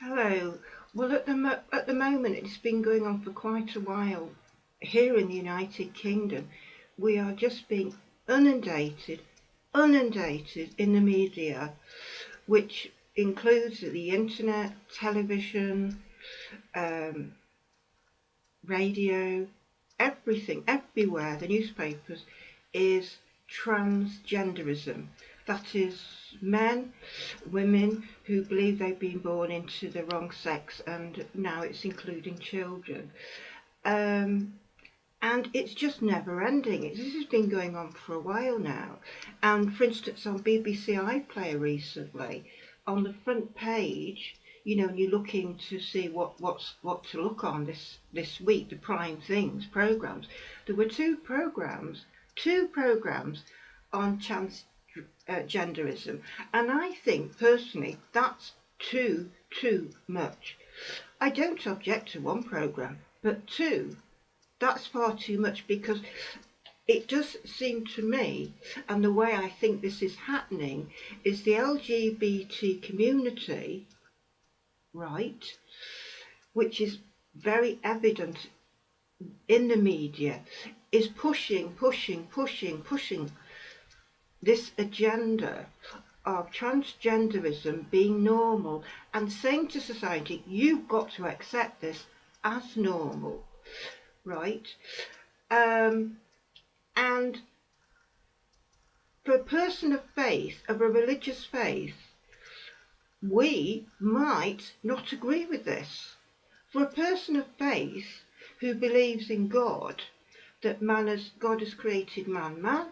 Hello. Well, at the moment, it's been going on for quite a while. Here in the United Kingdom, we are just being inundated in the media, which includes the internet, television, um, radio, everything, everywhere, the newspapers, is transgenderism. That is men, women who believe they've been born into the wrong sex, and now it's including children. Um, and it's just never ending. This has been going on for a while now. And for instance, on BBC iPlayer recently, on the front page, and you're looking to see what to look on this week, the prime things programs. There were two programs on transgenderism, and I think personally that's too much. I don't object to one program, but two, that's far too much, because it does seem to me, and the way I think this is happening, is the LGBT community, right, which is very evident in the media, is pushing this agenda of transgenderism being normal, and saying to society, you've got to accept this as normal, right? And for a person of faith, of a religious faith, we might not agree with this. For a person of faith who believes in God, that God has created man,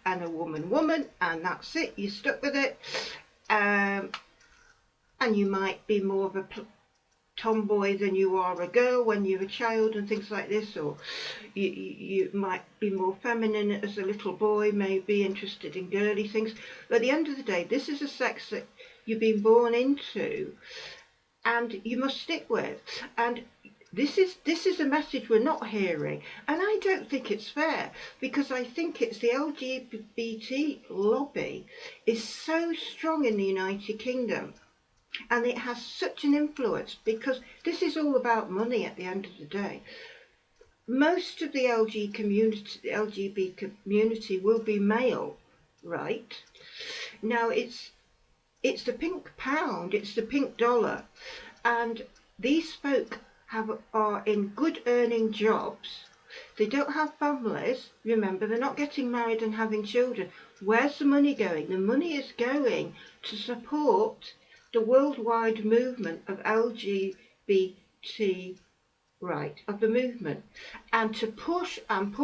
and a woman, and that's it, you're stuck with it. And you might be more of a tomboy than you are a girl when you're a child and things like this, or you might be more feminine as a little boy, maybe interested in girly things. But at the end of the day, this is a sex that you've been born into and you must stick with. And this is a message we're not hearing, and I don't think it's fair, because I think it's the LGBT lobby is so strong in the United Kingdom, and it has such an influence, because this is all about money at the end of the day. Most of the LGBT community will be male, right? Now it's the pink pound, it's the pink dollar, and these folk are in good earning jobs. They don't have families. Remember, they're not getting married and having children. Where's the money going? The money is going to support the worldwide movement of LGBT, right, of the movement, and to push, and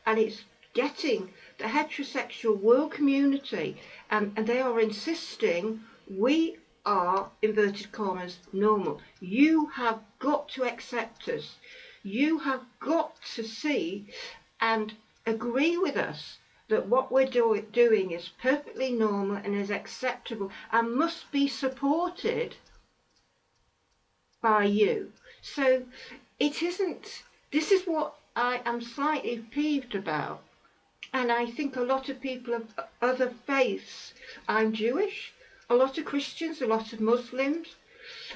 it's getting the heterosexual world community, and they are insisting we are, inverted commas, normal. You have got to accept us. You have got to see and agree with us that what we're doing is perfectly normal and is acceptable and must be supported by you. So it isn't, this is what I am slightly peeved about. And I think a lot of people of other faiths, I'm Jewish, a lot of Christians, a lot of Muslims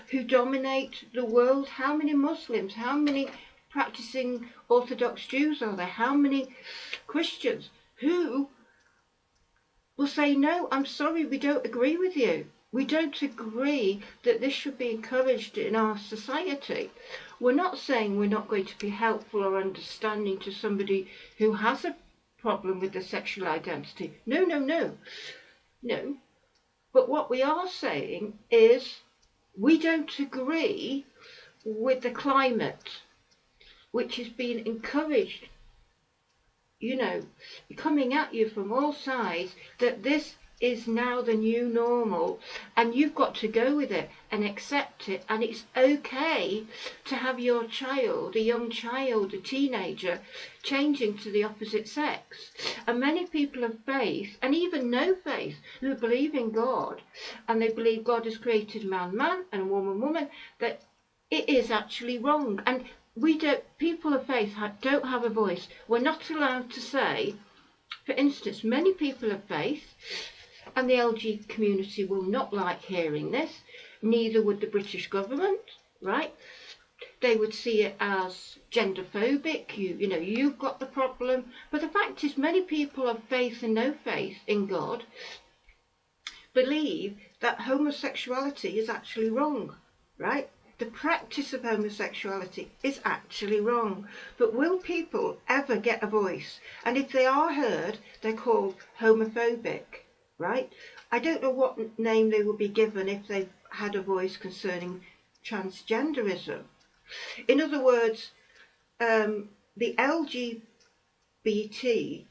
who dominate the world. How many Muslims, how many practicing Orthodox Jews are there? How many Christians who will say, no, I'm sorry, we don't agree with you. We don't agree that this should be encouraged in our society. We're not saying we're not going to be helpful or understanding to somebody who has a problem with their sexual identity. No. But what we are saying is we don't agree with the climate, which is being encouraged, coming at you from all sides, that this is now the new normal, and you've got to go with it and accept it, and it's okay to have your child, a young child, a teenager, changing to the opposite sex. And many people of faith, and even no faith, who believe in God, and they believe God has created man and woman, that it is actually wrong. And people of faith don't have a voice. We're not allowed to say, for instance, many people of faith And the LG community will not like hearing this, neither would the British government, right? They would see it as genderphobic, you know, you've got the problem. But the fact is, many people of faith and no faith in God believe that homosexuality is actually wrong, right? The practice of homosexuality is actually wrong. But will people ever get a voice? And if they are heard, they're called homophobic, right? I don't know what name they will be given if they've had a voice concerning transgenderism. In other words, the LGBT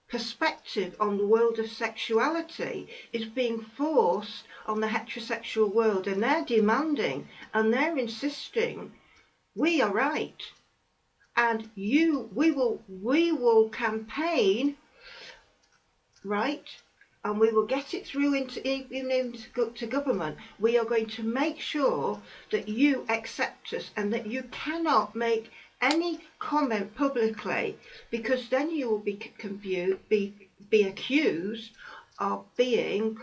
perspective on the world of sexuality is being forced on the heterosexual world, and they're demanding and they're insisting we are right, and we will campaign, right, and we will get it through into government. We are going to make sure that you accept us and that you cannot make any comment publicly, because then you will be accused of being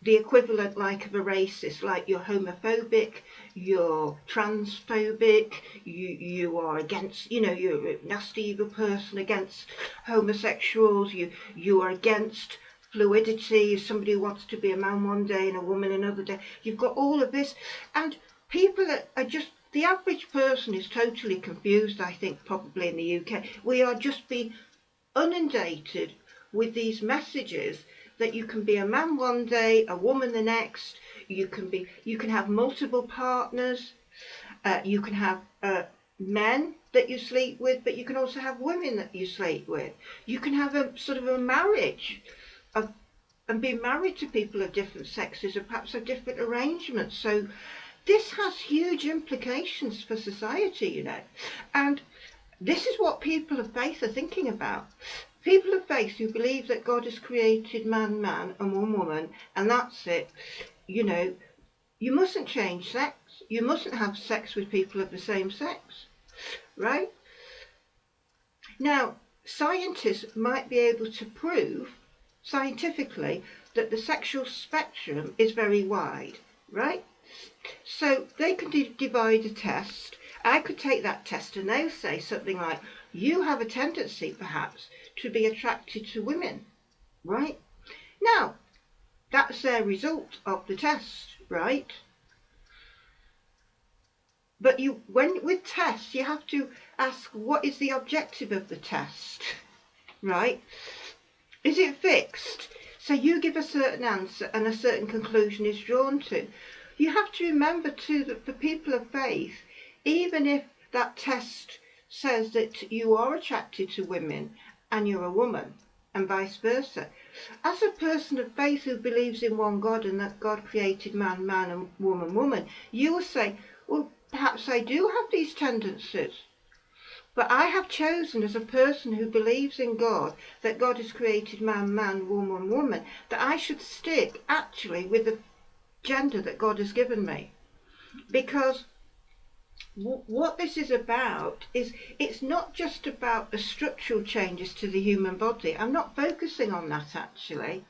the equivalent like of a racist, like you're homophobic, you're transphobic, you are against, you know, you're a nasty evil person against homosexuals, you are against fluidity, somebody who wants to be a man one day and a woman another day. You've got all of this, and people are just, the average person is totally confused, I think, probably in the UK. We are just being inundated with these messages that you can be a man one day, a woman the next, you can have multiple partners, you can have men that you sleep with, but you can also have women that you sleep with. You can have a sort of a marriage and be married to people of different sexes, or perhaps have different arrangements. So this has huge implications for society, you know. And this is what people of faith are thinking about. People of faith who believe that God has created man, man, and woman, and that's it. You know, you mustn't change sex. You mustn't have sex with people of the same sex, right? Now, scientists might be able to prove scientifically that the sexual spectrum is very wide, right? So they can divide a test. I could take that test and they'll say something like, you have a tendency perhaps to be attracted to women, right? Now, that's their result of the test, right? But with tests, you have to ask, what is the objective of the test, right? Is it fixed? So you give a certain answer and a certain conclusion is drawn to. You have to remember too that for people of faith, even if that test says that you are attracted to women and you're a woman, and vice versa, as a person of faith who believes in one God and that God created man, man, and woman, woman, you will say, well, perhaps I do have these tendencies, but I have chosen as a person who believes in God, that God has created man, man, woman, woman, that I should stick actually with the gender that God has given me. Because what this is about is, it's not just about the structural changes to the human body. I'm not focusing on that actually,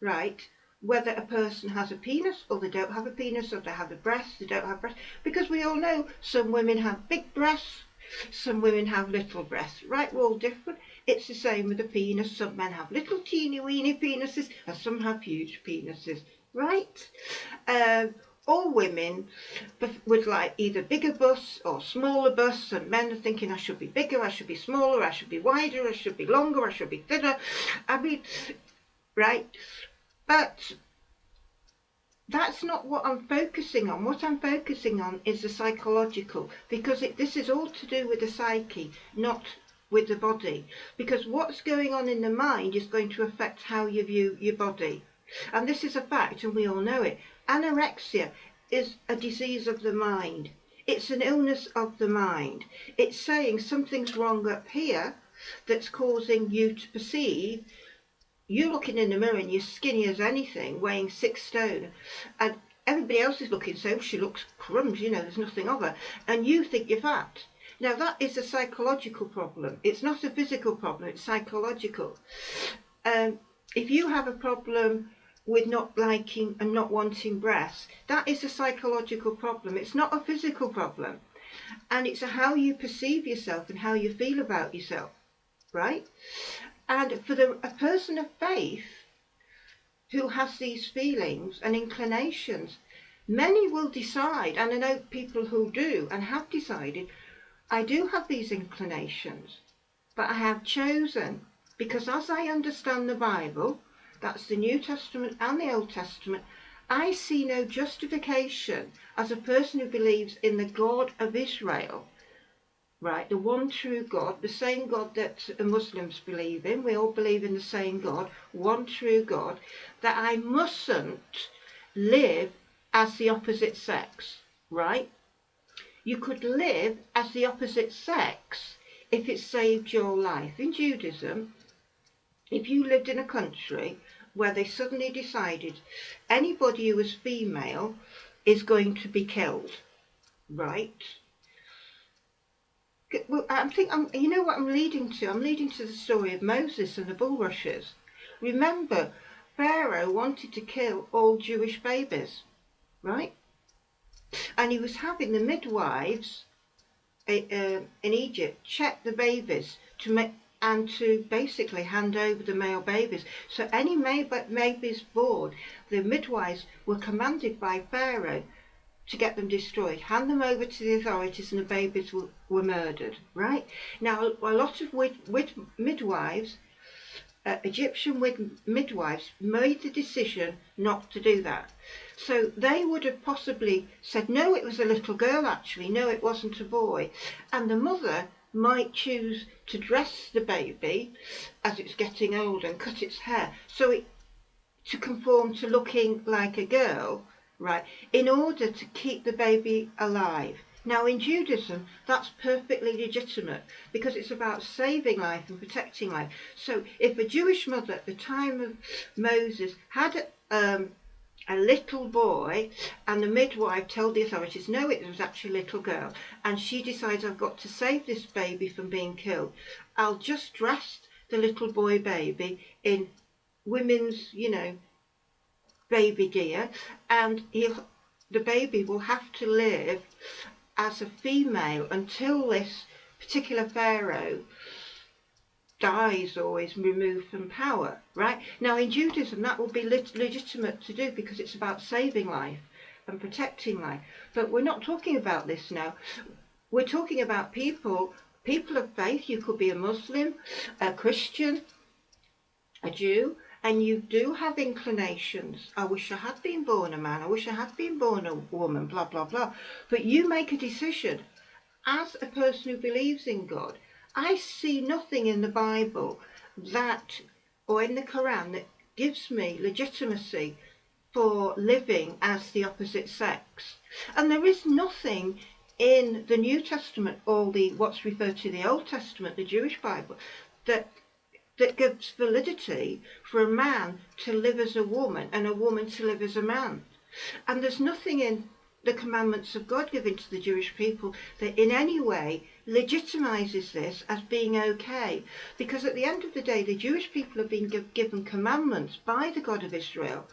right? Whether a person has a penis or they don't have a penis, or they have a breast, they don't have breasts, because we all know some women have big breasts, some women have little breasts, right? We're all different. It's the same with a penis. Some men have little teeny weeny penises and some have huge penises, right? All women would like either bigger busts or smaller busts, and men are thinking, I should be bigger, I should be smaller, I should be wider, I should be longer, I should be thinner. I mean, right? But that's not what I'm focusing on. What I'm focusing on is the psychological, because this is all to do with the psyche, not with the body. Because what's going on in the mind is going to affect how you view your body. And this is a fact, and we all know it. Anorexia is a disease of the mind. It's an illness of the mind. It's saying something's wrong up here that's causing you to perceive, you're looking in the mirror and you're skinny as anything, weighing 6 stone, and everybody else is looking, so she looks crumbs, you know, there's nothing of her, and you think you're fat. Now that is a psychological problem. It's not a physical problem, it's psychological. If you have a problem with not liking and not wanting breasts, that is a psychological problem. It's not a physical problem. And it's how you perceive yourself and how you feel about yourself, right? And for a person of faith who has these feelings and inclinations, many will decide, and I know people who do and have decided, I do have these inclinations, but I have chosen, because as I understand the Bible, that's the New Testament and the Old Testament, I see no justification as a person who believes in the God of Israel, right, the one true God, the same God that Muslims believe in. We all believe in the same God, one true God, that I mustn't live as the opposite sex, right? You could live as the opposite sex if it saved your life. In Judaism, if you lived in a country where they suddenly decided anybody who was female is going to be killed, right? Well, you know what I'm leading to? I'm leading to the story of Moses and the bulrushes. Remember, Pharaoh wanted to kill all Jewish babies, right? And he was having the midwives in Egypt check the babies to basically hand over the male babies. So any babies born, the midwives were commanded by Pharaoh to get them destroyed, hand them over to the authorities, and the babies were murdered, right? Now, a lot of midwives, Egyptian midwives, made the decision not to do that. So they would have possibly said, no, it was a little girl actually, no, it wasn't a boy. And the mother might choose to dress the baby as it's getting older and cut its hair to conform to looking like a girl, right, in order to keep the baby alive. Now, in Judaism, that's perfectly legitimate because it's about saving life and protecting life. So if a Jewish mother at the time of Moses had a little boy and the midwife told the authorities, no, it was actually a little girl, and she decides, I've got to save this baby from being killed, I'll just dress the little boy baby in women's, baby gear, and the baby will have to live as a female until this particular pharaoh dies or is removed from power, right? Now, in Judaism, that will be legitimate to do because it's about saving life and protecting life. But we're not talking about this now. We're talking about people of faith. You could be a Muslim, a Christian, a Jew, and you do have inclinations. I wish I had been born a man. I wish I had been born a woman, blah, blah, blah. But you make a decision as a person who believes in God. I see nothing in the Bible or in the Quran that gives me legitimacy for living as the opposite sex. And there is nothing in the New Testament or what's referred to the Old Testament, the Jewish Bible, that gives validity for a man to live as a woman and a woman to live as a man. And there's nothing in the commandments of God given to the Jewish people that in any way legitimizes this as being okay. Because at the end of the day, the Jewish people have been given commandments by the God of Israel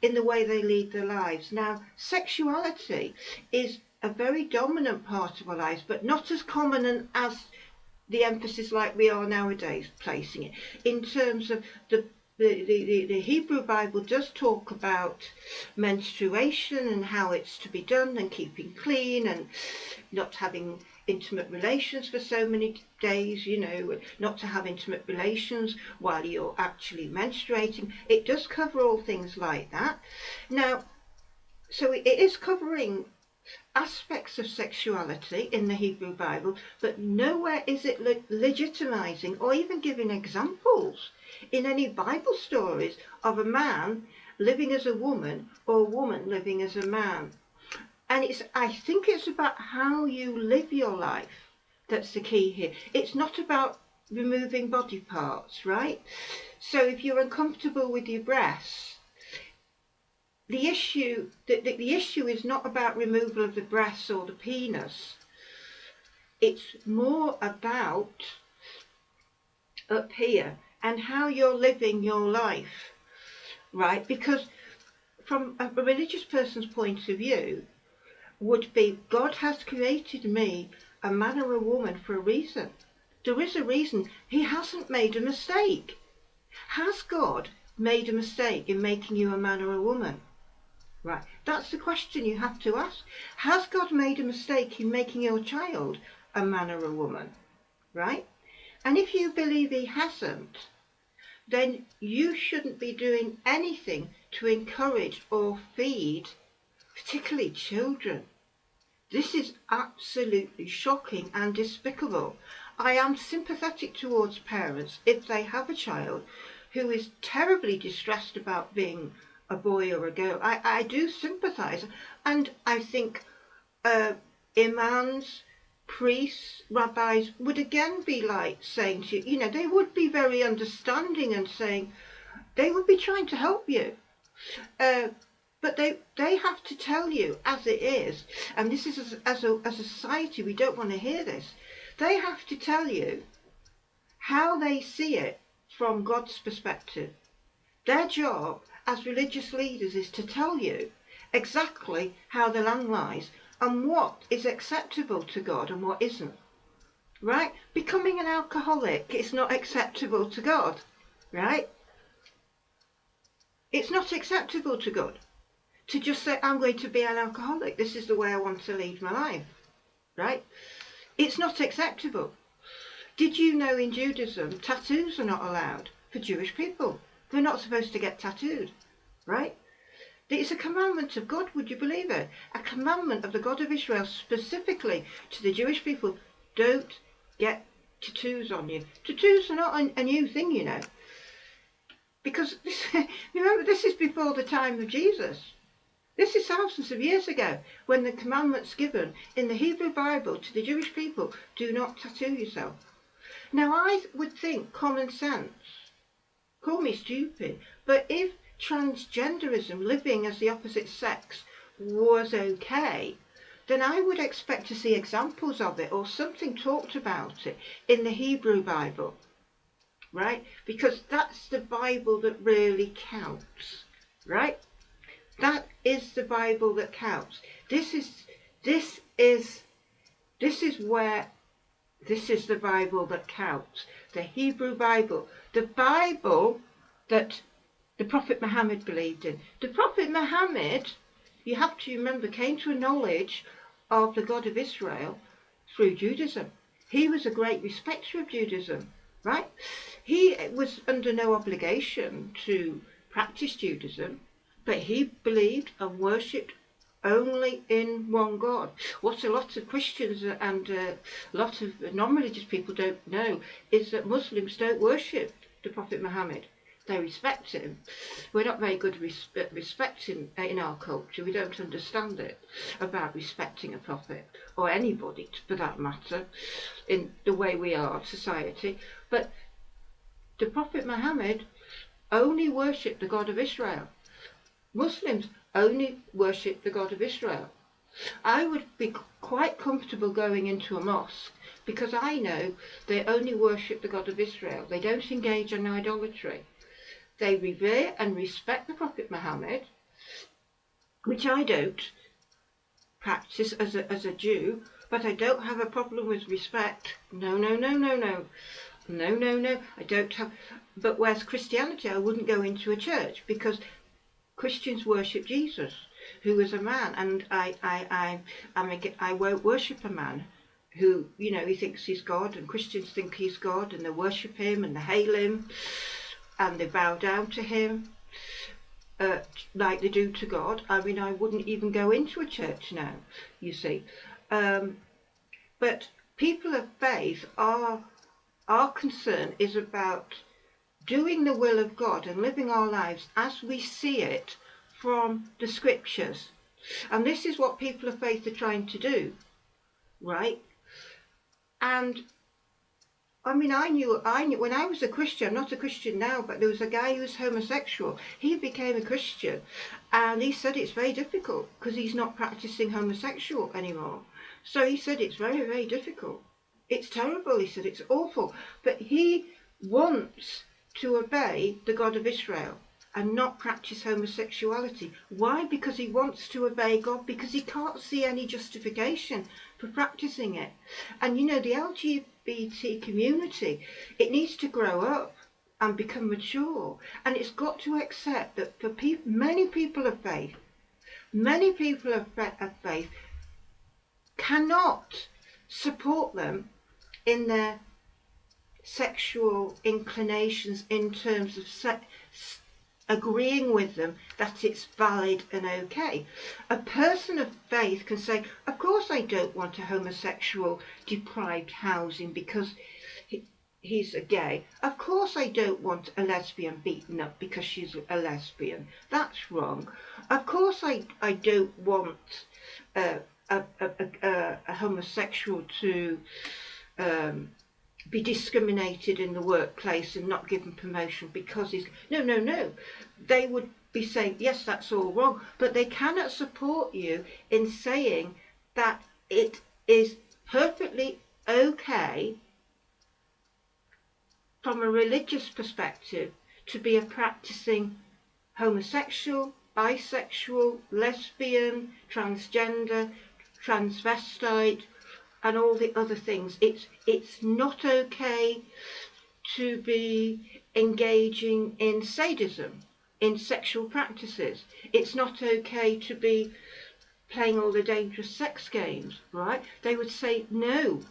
in the way they lead their lives. Now, sexuality is a very dominant part of our lives, but not as common as the emphasis like we are nowadays placing it. In terms of the Hebrew Bible does talk about menstruation and how it's to be done and keeping clean and not having intimate relations for so many days, not to have intimate relations while you're actually menstruating. It does cover all things like that. Now, so it is covering aspects of sexuality in the Hebrew Bible, but nowhere is it legitimizing or even giving examples in any Bible stories of a man living as a woman or a woman living as a man. And I think it's about how you live your life that's the key here. It's not about removing body parts, right? So if you're uncomfortable with your breasts, the issue is not about removal of the breasts or the penis. It's more about up here and how you're living your life. right? Because from a religious person's point of view, would be God has created me a man or a woman for a reason. There is a reason. He hasn't made a mistake. Has God made a mistake in making you a man or a woman? Right, that's the question you have to ask. Has God made a mistake in making your child a man or a woman? Right? And if you believe he hasn't, then you shouldn't be doing anything to encourage or feed, particularly children. This is absolutely shocking and despicable. I am sympathetic towards parents if they have a child who is terribly distressed about being a boy or a girl. I do sympathise, and I think imams, priests, rabbis would again be like saying to you, they would be very understanding and saying, they would be trying to help you. But they have to tell you as it is, and this is as a society, we don't want to hear this. They have to tell you how they see it from God's perspective. Their job as religious leaders is to tell you exactly how the land lies and what is acceptable to God and what isn't. Right? Becoming an alcoholic is not acceptable to God. Right? It's not acceptable to God to just say, I'm going to be an alcoholic. This is the way I want to lead my life. Right? It's not acceptable. Did you know in Judaism, tattoos are not allowed for Jewish people? They're not supposed to get tattooed. Right? It's a commandment of God, would you believe it? A commandment of the God of Israel specifically to the Jewish people. Don't get tattoos on you. Tattoos are not a new thing, Because, remember, this is before the time of Jesus. This is thousands of years ago, when the commandment's given in the Hebrew Bible to the Jewish people, do not tattoo yourself. Now, I would think common sense, call me stupid, but if transgenderism, living as the opposite sex, was okay, then I would expect to see examples of it or something talked about it in the Hebrew Bible, right? Because that's the Bible that really counts, right? That is the Bible that counts. This is the Bible that counts. The Hebrew Bible. The Bible that the Prophet Muhammad believed in. The Prophet Muhammad, you have to remember, came to a knowledge of the God of Israel through Judaism. He was a great respecter of Judaism, right? He was under no obligation to practice Judaism, but he believed and worshipped only in one God. What a lot of Christians and a lot of non-religious people don't know is that Muslims don't worship the Prophet Muhammad. They respect him. We're not very good at respecting in our culture. We don't understand it about respecting a prophet, or anybody for that matter, in the way we are, society. But the Prophet Muhammad only worshipped the God of Israel. Muslims only worship the God of Israel. I would be quite comfortable going into a mosque because I know they only worship the God of Israel. They don't engage in idolatry. They revere and respect the Prophet Muhammad, which I don't practice as a Jew, but I don't have a problem with respect. No. No, I don't have. But whereas Christianity, I wouldn't go into a church because Christians worship Jesus, who is a man, and I won't worship a man who, he thinks he's God, and Christians think he's God, and they worship him, and they hail him, and they bow down to him, like they do to God. I mean, I wouldn't even go into a church now, you see. But people of faith, our concern is about doing the will of God and living our lives as we see it from the scriptures. And this is what people of faith are trying to do, right? And I mean, I knew when I was a Christian, I'm not a Christian now, but there was a guy who was homosexual. He became a Christian, and he said it's very difficult because he's not practicing homosexual anymore. So he said it's very, very difficult. It's terrible, he said, it's awful. But he wants to obey the God of Israel. and not practice homosexuality. Why? Because he wants to obey God, because he can't see any justification for practicing it. And you know, the LGBT community, it needs to grow up and become mature, and it's got to accept that for many people of faith cannot support them in their sexual inclinations, in terms of agreeing with them that it's valid and okay. A person of faith can say, of course I don't want a homosexual deprived housing because he's a gay. Of course I don't want a lesbian beaten up because she's a lesbian. That's wrong. Of course I don't want a homosexual to be discriminated in the workplace and not given promotion because he's... No. They would be saying, yes, that's all wrong, but they cannot support you in saying that it is perfectly okay from a religious perspective to be a practicing homosexual, bisexual, lesbian, transgender, transvestite, and all the other things. It's not okay to be engaging in sadism, in sexual practices. It's not okay to be playing all the dangerous sex games, right? They would say, no,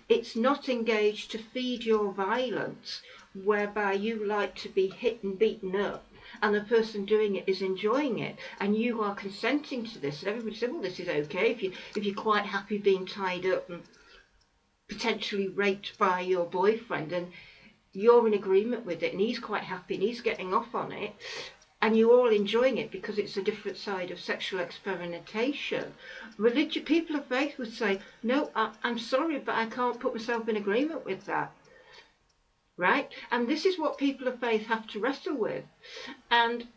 it's not engaged to feed your violence, whereby you like to be hit and beaten up, and the person doing it is enjoying it, and you are consenting to this. And everybody said, well, this is okay if you're quite happy being tied up and potentially raped by your boyfriend, and you're in agreement with it, and he's quite happy and he's getting off on it, and you're all enjoying it because it's a different side of sexual experimentation. People of faith would say, no, I'm sorry, but I can't put myself in agreement with that. Right? And this is what people of faith have to wrestle with. And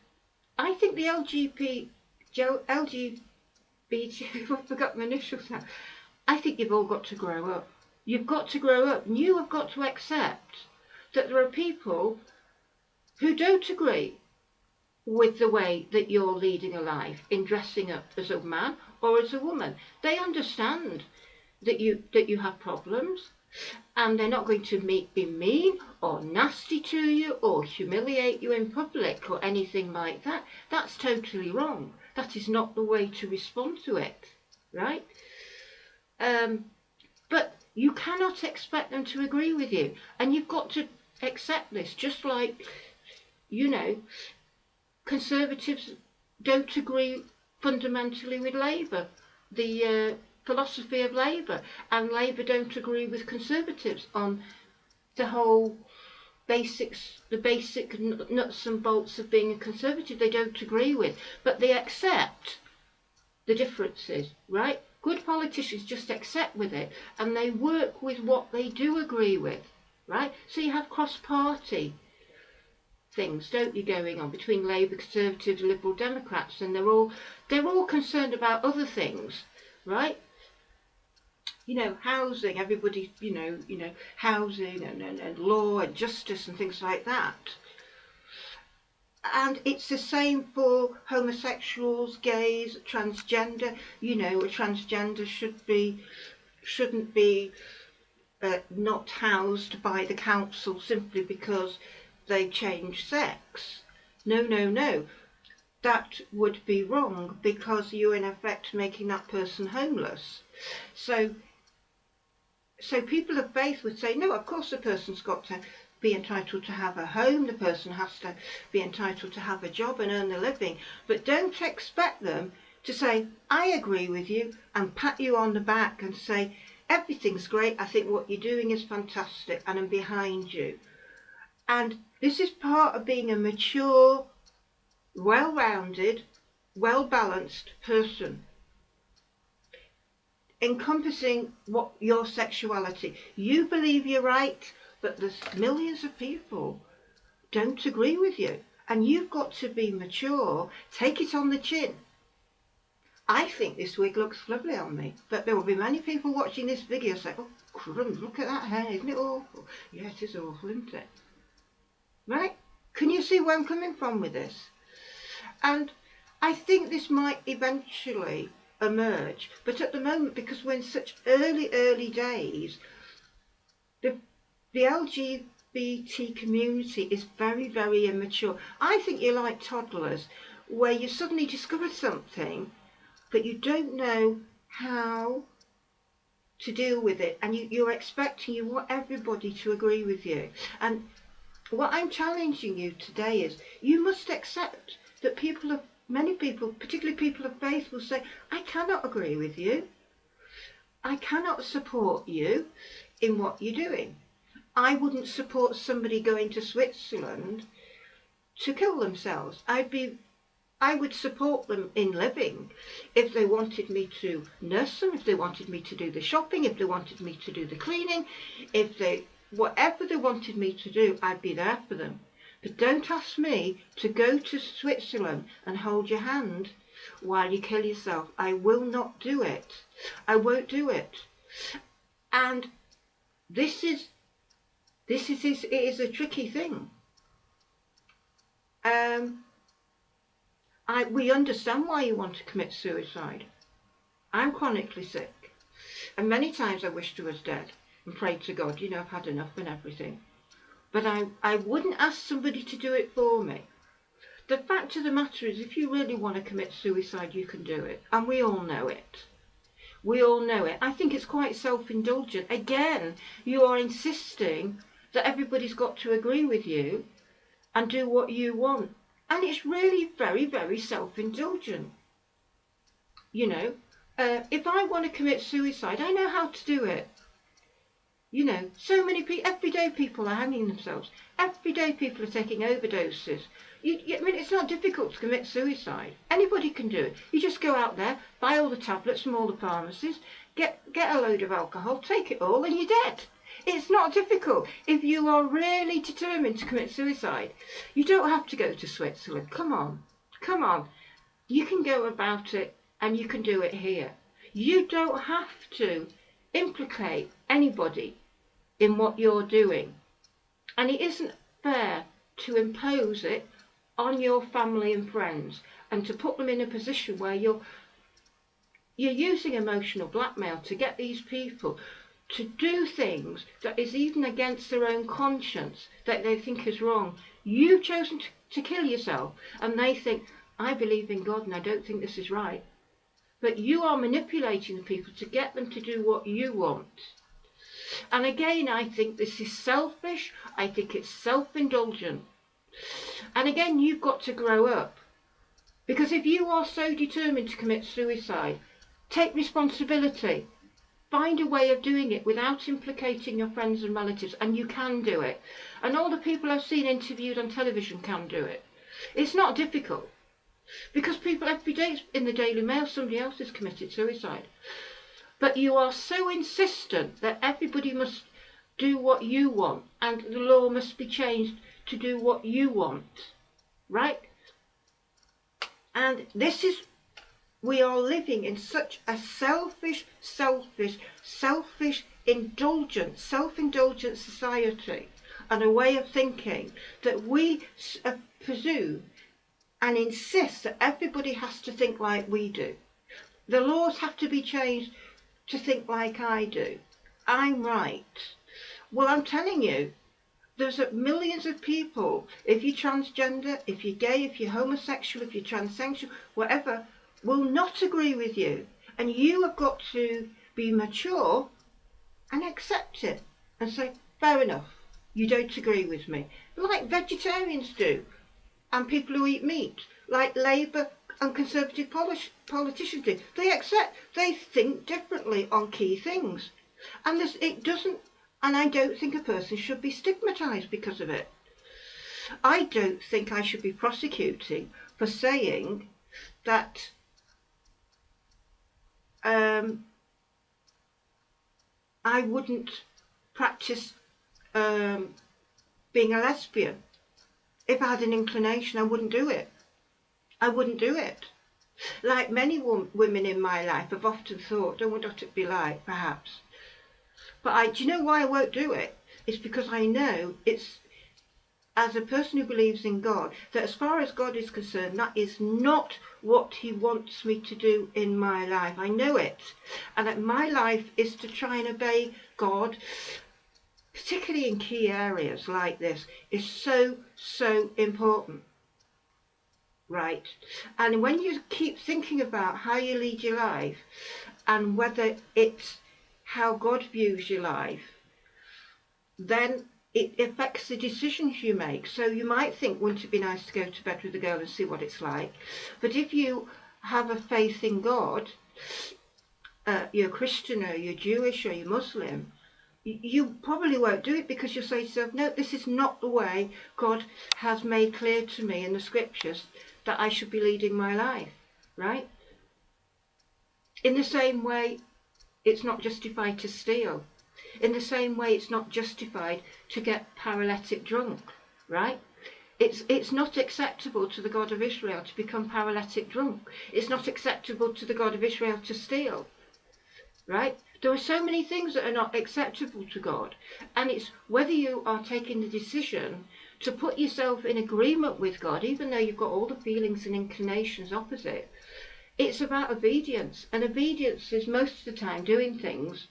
I think the LGBT, I forgot my initials now. I think you've all got to grow up. You've got to grow up, and you have got to accept that there are people who don't agree with the way that you're leading a life in dressing up as a man or as a woman. They understand that you have problems, and they're not going to be mean or nasty to you or humiliate you in public or anything like that. That's totally wrong. That is not the way to respond to it, right? But you cannot expect them to agree with you, and you've got to accept this. Just like, you know, Conservatives don't agree fundamentally with Labour, the philosophy of Labour, and Labour don't agree with Conservatives on the whole the basic nuts and bolts of being a Conservative. They don't agree with, but they accept the differences, right? Good politicians just accept with it, and they work with what they do agree with, right? So you have cross-party things, don't you, going on between Labour, Conservatives, Liberal Democrats, and they're all concerned about other things, right? You know, housing, everybody, you know, housing and law and justice and things like that. And it's the same for homosexuals, gays, transgender. You know, a transgender shouldn't be not housed by the council simply because they change sex. No. That would be wrong, because you're in effect making that person homeless. So people of faith would say, no, of course the person's got to be entitled to have a home, the person has to be entitled to have a job and earn a living, but don't expect them to say, I agree with you, and pat you on the back and say, everything's great, I think what you're doing is fantastic and I'm behind you. And this is part of being a mature, well-rounded, well-balanced person, encompassing what your sexuality. You believe you're right, but there's millions of people don't agree with you, and you've got to be mature. Take it on the chin. I think this wig looks lovely on me, but there will be many people watching this video say, oh crumbs, look at that hair, isn't it awful? Yeah, it is awful, isn't it? Right? Can you see where I'm coming from with this? And I think this might eventually emerge, but at the moment, because we're in such early days, the LGBT community is very, very immature. I think you're like toddlers, where you suddenly discover something, but you don't know how to deal with it, and you're expecting, you want everybody to agree with you. And what I'm challenging you today is, you must accept that many people, particularly people of faith, will say, I cannot agree with you. I cannot support you in what you're doing. I wouldn't support somebody going to Switzerland to kill themselves. I would support them in living if they wanted me to nurse them, if they wanted me to do the shopping, if they wanted me to do the cleaning, whatever they wanted me to do, I'd be there for them. But don't ask me to go to Switzerland and hold your hand while you kill yourself. I will not do it. I won't do it. And it is a tricky thing. We understand why you want to commit suicide. I'm chronically sick, and many times I wished I was dead and prayed to God, I've had enough and everything. But I wouldn't ask somebody to do it for me. The fact of the matter is, if you really want to commit suicide, you can do it, and we all know it. We all know it. I think it's quite self-indulgent. Again, you are insisting that everybody's got to agree with you and do what you want. And it's really very, very self-indulgent. If I want to commit suicide, I know how to do it. So many people, everyday people are hanging themselves. Everyday people are taking overdoses. It's not difficult to commit suicide. Anybody can do it. You just go out there, buy all the tablets from all the pharmacies, get a load of alcohol, take it all, and you're dead. It's not difficult. If you are really determined to commit suicide, you don't have to go to Switzerland. Come on. You can go about it, and you can do it here. You don't have to implicate anybody in what you're doing. And it isn't fair to impose it on your family and friends and to put them in a position where you're using emotional blackmail to get these people to do things that is even against their own conscience, that they think is wrong. You've chosen to kill yourself, and they think, I believe in God and I don't think this is right. But you are manipulating the people to get them to do what you want. And again, I think this is selfish. I think it's self-indulgent. And again, you've got to grow up. Because if you are so determined to commit suicide, take responsibility. Find a way of doing it without implicating your friends and relatives, and you can do it. And all the people I've seen interviewed on television can do it. It's not difficult. Because people every day in the Daily Mail, somebody else has committed suicide. But you are so insistent that everybody must do what you want, and the law must be changed to do what you want. Right? And we are living in such a self-indulgent society and a way of thinking that we presume and insist that everybody has to think like we do. The laws have to be changed to think like I do. I'm right. Well, I'm telling you, there's millions of people, if you're transgender, if you're gay, if you're homosexual, if you're transsexual, whatever, will not agree with you. And you have got to be mature and accept it and say, fair enough, you don't agree with me. Like vegetarians do, and people who eat meat, like Labour and Conservative politicians do. They think differently on key things. And I don't think a person should be stigmatised because of it. I don't think I should be prosecuting for saying that I wouldn't practice being a lesbian. If I had an inclination, I wouldn't do it. Like many women in my life, I've often thought, don't want what it'd be like, perhaps. But do you know why I won't do it? It's because I know as a person who believes in God, that as far as God is concerned, that is not what he wants me to do in my life. I know it. And that my life is to try and obey God, particularly in key areas like this, is so, so important. Right? And when you keep thinking about how you lead your life and whether it's how God views your life, then it affects the decisions you make. So you might think, wouldn't it be nice to go to bed with a girl and see what it's like? But if you have a faith in God, you're Christian or you're Jewish or you're Muslim, you probably won't do it, because you'll say to yourself, no, this is not the way God has made clear to me in the scriptures that I should be leading my life, right? In the same way, it's not justified to steal. In the same way, it's not justified to get paralytic drunk, right? It's not acceptable to the God of Israel to become paralytic drunk. It's not acceptable to the God of Israel to steal, right? There are so many things that are not acceptable to God, and it's whether you are taking the decision to put yourself in agreement with God, even though you've got all the feelings and inclinations opposite. It's about obedience, and obedience is most of the time doing things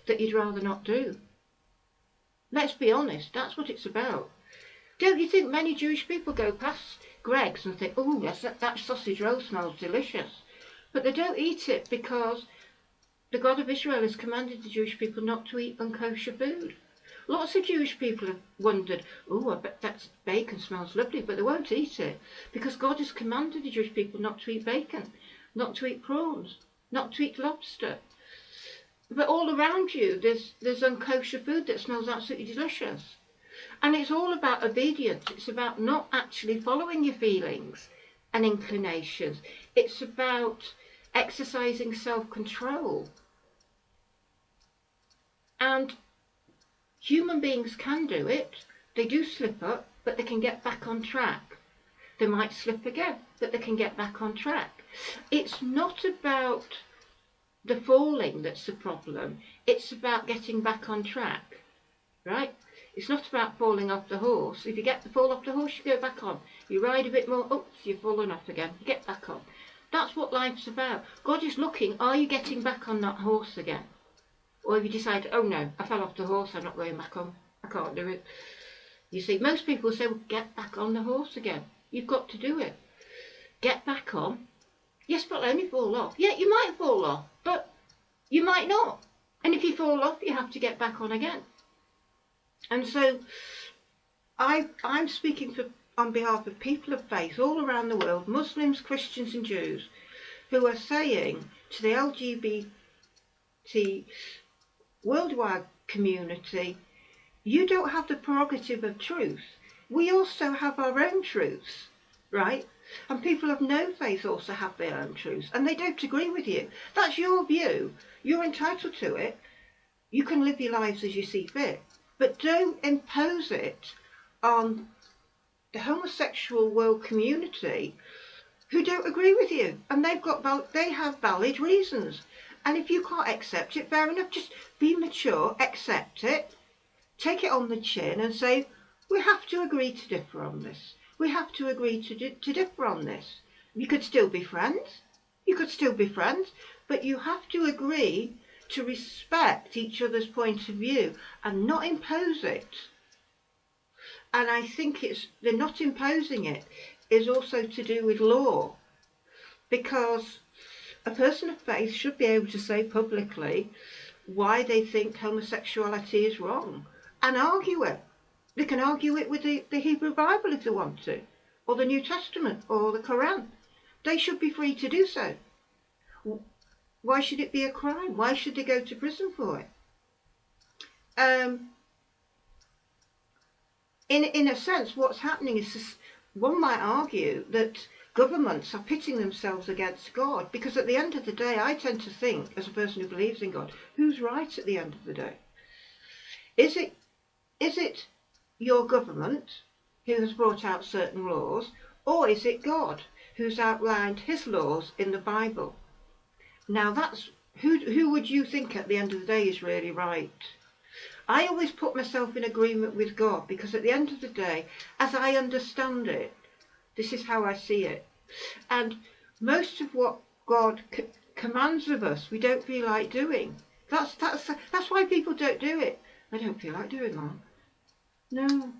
that you'd rather not do. Let's be honest, that's what it's about. Don't you think many Jewish people go past Greggs and think, oh, yes, that sausage roll smells delicious, but they don't eat it because the God of Israel has commanded the Jewish people not to eat unkosher food. Lots of Jewish people have wondered, oh, I bet that bacon smells lovely, but they won't eat it because God has commanded the Jewish people not to eat bacon, not to eat prawns, not to eat lobster. But all around you, there's unkosher food that smells absolutely delicious. And it's all about obedience. It's about not actually following your feelings and inclinations. It's about exercising self-control. And human beings can do it. They do slip up, but they can get back on track. They might slip again, but they can get back on track. It's not about the falling that's the problem. It's about getting back on track, right? It's not about falling off the horse. If you get the fall off the horse, you go back on. You ride a bit more, oops, you've fallen off again. You get back on. That's what life's about. God is looking, are you getting back on that horse again? Or have you decided, oh no, I fell off the horse, I'm not going back on. I can't do it. You see, most people say, well, get back on the horse again. You've got to do it. Get back on. Yes, but I'll only fall off. Yeah, you might fall off, but you might not. And if you fall off, you have to get back on again. And so I'm speaking on behalf of people of faith all around the world, Muslims, Christians and Jews, who are saying to the LGBT worldwide community, you don't have the prerogative of truth. We also have our own truths, right? And people of no faith also have their own truths, and they don't agree with you. That's your view. You're entitled to it. You can live your lives as you see fit, but don't impose it on the homosexual world community who don't agree with you, and they have valid reasons. And if you can't accept it, fair enough, just be mature, accept it, take it on the chin and say, we have to agree to differ on this. We have to agree to differ on this. You could still be friends. You could still be friends, but you have to agree to respect each other's point of view and not impose it. And I think they're not imposing it is also to do with law, because a person of faith should be able to say publicly why they think homosexuality is wrong and argue it. They can argue it with the Hebrew Bible if they want to, or the New Testament, or the Quran. They should be free to do so. Why should it be a crime? Why should they go to prison for it? In a sense, what's happening is one might argue that governments are pitting themselves against God, because at the end of the day, I tend to think, as a person who believes in God, who's right at the end of the day? Is it your government who has brought out certain laws, or is it God who's outlined his laws in the Bible? Now that's who would you think at the end of the day is really right? I always put myself in agreement with God, because at the end of the day, as I understand it, this is how I see it. And most of what God commands of us, we don't feel like doing. That's why people don't do it. I don't feel like doing that. No,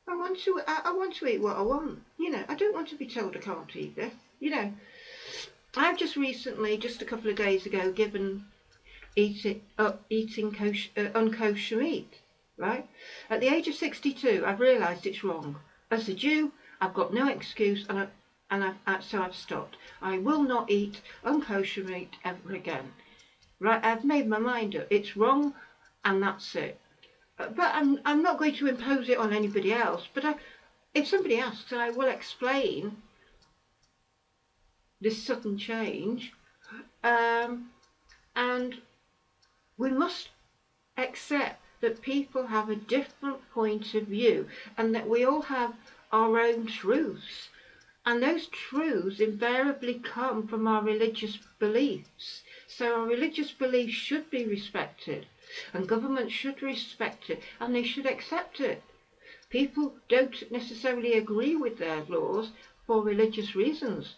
I want to eat what I want. I don't want to be told I can't eat this. I've just recently, just a couple of days ago, given eating unkosher meat. Right? At the age of 62, I've realised it's wrong. As a Jew, I've got no excuse, so I've stopped. I will not eat unkosher meat ever again. Right? I've made my mind up. It's wrong, and that's it. But I'm not going to impose it on anybody else. But if somebody asks, I will explain this sudden change. And we must accept that people have a different point of view, and that we all have our own truths. And those truths invariably come from our religious beliefs. So our religious beliefs should be respected, and governments should respect it, and they should accept it. People don't necessarily agree with their laws for religious reasons.